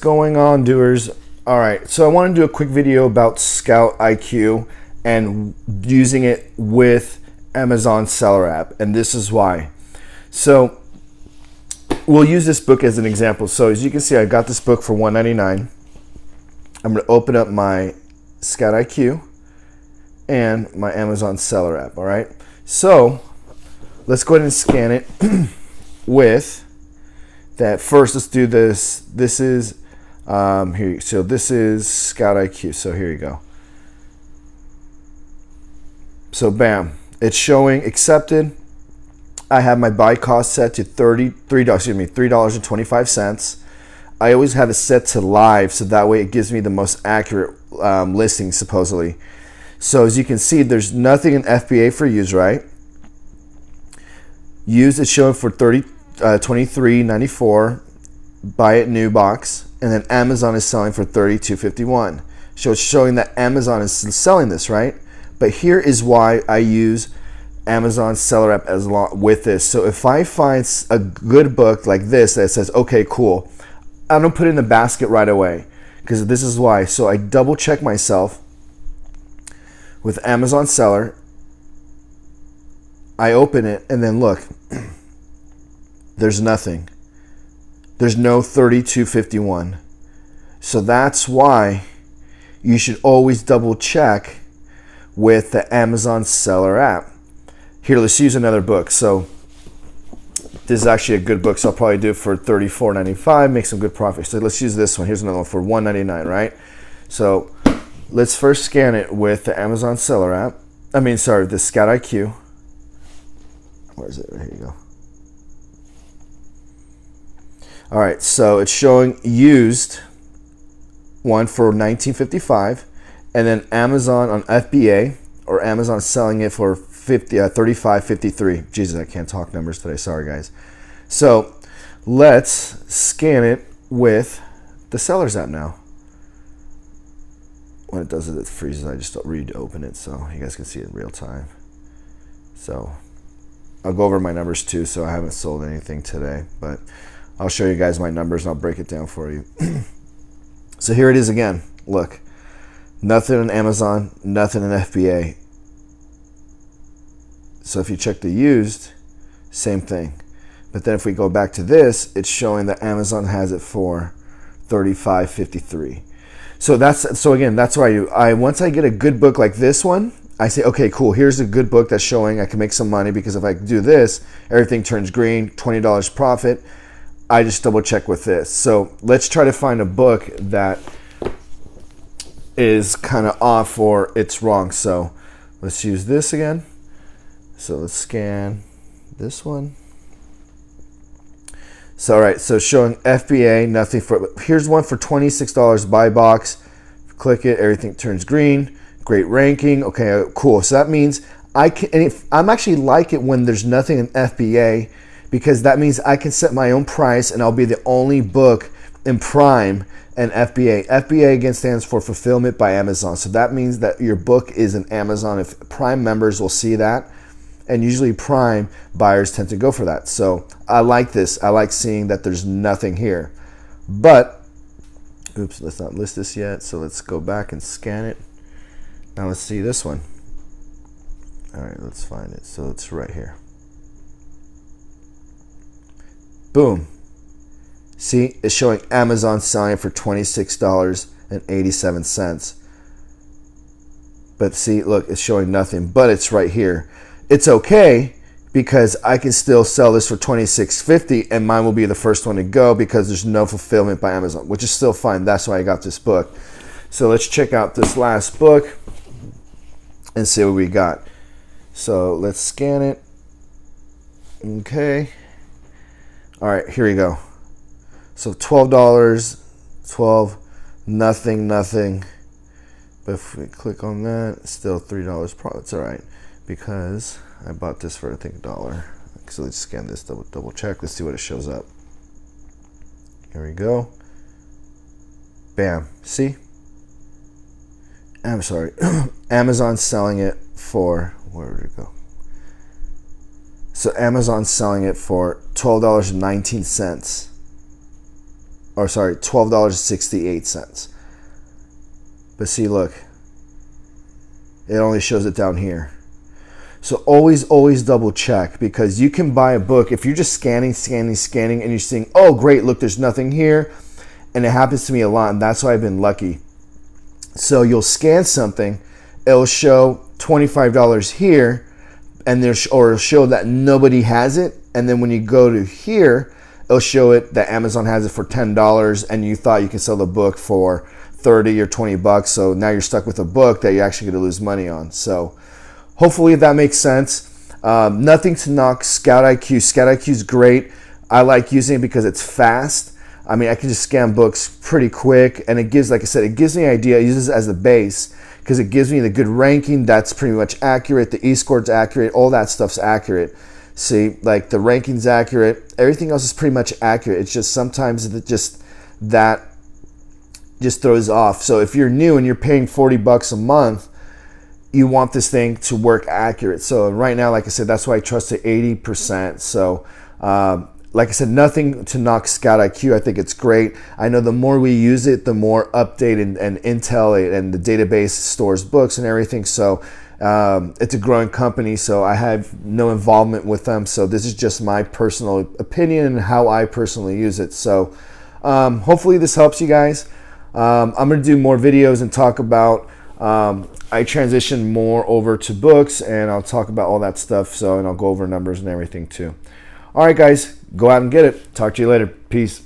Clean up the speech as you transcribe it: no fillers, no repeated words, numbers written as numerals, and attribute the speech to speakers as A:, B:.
A: going on, doers? All right, so I want to do a quick video about ScoutIQ and using it with Amazon Seller app, and this is why. So we'll use this book as an example. So as you can see, I got this book for $1.99. I'm going to open up my ScoutIQ and my Amazon Seller app. All right, so let's go ahead and scan it with that. First, let's do this. This is here. So this is ScoutIQ. So here you go. So bam, it's showing accepted. I have my buy cost set to $3.25. I always have it set to live, so that way it gives me the most accurate listing supposedly. So as you can see, there's nothing in FBA for use, right? Used is showing for $23.94. Buy it new box, and then Amazon is selling for $32.51. So it's showing that Amazon is selling this, right? But here is why I use Amazon Seller app as long with this. So if I find a good book like this that says, okay, cool, I don't put it in the basket right away, because this is why. So I double check myself with Amazon Seller. I open it and then look, there's nothing. There's no $32.51. So that's why you should always double check with the Amazon Seller app. Here, let's use another book. So this is actually a good book, so I'll probably do it for $34.95, make some good profit. So let's use this one. Here's another one for $1.99, right? So let's first scan it with the Amazon Seller app. The ScoutIQ. Where is it? Here you go. All right, so it's showing used one for $19.55, and then Amazon on FBA, or Amazon selling it for $35.53. Jesus, I can't talk numbers today. Sorry, guys. So let's scan it with the Sellers app now. When it does it, it freezes. I just reopen it so you guys can see it in real time. So I'll go over my numbers too. So I haven't sold anything today, but I'll show you guys my numbers and I'll break it down for you. So here it is again. Look, nothing in Amazon, nothing in FBA. So if you check the used, same thing. But then if we go back to this, it's showing that Amazon has it for $35.53. So again, that's why once I get a good book like this one, I say, okay, cool, here's a good book that's showing I can make some money, because if I do this, everything turns green, $20 profit. I just double check with this. So let's try to find a book that is kind of off or it's wrong. So let's use this again. So let's scan this one. So all right, so showing FBA, nothing for, here's one for $26 buy box. Click it, everything turns green. Great ranking. Okay, cool. So that means I'm actually like it when there's nothing in FBA, because that means I can set my own price and I'll be the only book in Prime and FBA. FBA again stands for Fulfillment by Amazon. So that means that your book is in Amazon. If Prime members will see that, and usually Prime buyers tend to go for that. So I like this. I like seeing that there's nothing here. But, oops, let's not list this yet. So let's go back and scan it. Now let's see this one. All right, let's find it. So it's right here. Boom. See, it's showing Amazon selling it for $26.87. But see, look, it's showing nothing, but it's right here. It's okay, because I can still sell this for $26.50 and mine will be the first one to go, because there's no fulfillment by Amazon, which is still fine. That's why I got this book. So let's check out this last book and see what we got. So let's scan it. Okay. All right, here we go. So $12, nothing. But if we click on that, it's still $3 profit. It's all right, because I bought this for, I think, $1. So let's scan this, double check. Let's see what it shows up. Here we go. Bam. See? I'm sorry. Amazon's selling it for, where did it go? So Amazon's selling it for $12.19. or sorry, $12.68. But see, look, it only shows it down here. So always double check, because you can buy a book if you're just scanning and you're seeing, oh great, look, there's nothing here. And it happens to me a lot, and that's why I've been lucky. So you'll scan something, it'll show $25 here, and or it'll show that nobody has it. And then when you go to here, it'll show it that Amazon has it for $10, and you thought you can sell the book for 30 or 20 bucks. So now you're stuck with a book that you're actually going to lose money on. So hopefully that makes sense. Nothing to knock ScoutIQ. ScoutIQ is great. I like using it because it's fast. I mean, I can just scan books pretty quick, and it gives, like I said, it gives me an idea. I use it as a base because it gives me the good ranking. That's pretty much accurate. The e-score's accurate. All that stuff's accurate. See, like the ranking's accurate. Everything else is pretty much accurate. It's just sometimes that just throws off. So if you're new and you're paying 40 bucks a month, you want this thing to work accurate. So right now, like I said, that's why I trust it 80%. So like I said, nothing to knock ScoutIQ. I think it's great. I know the more we use it, the more updated and intel and the database stores books and everything. So it's a growing company, so I have no involvement with them. So this is just my personal opinion and how I personally use it. So hopefully this helps you guys. I'm going to do more videos and talk about, I transition more over to books, and I'll talk about all that stuff. So, and I'll go over numbers and everything too. All right, guys, go out and get it. Talk to you later. Peace.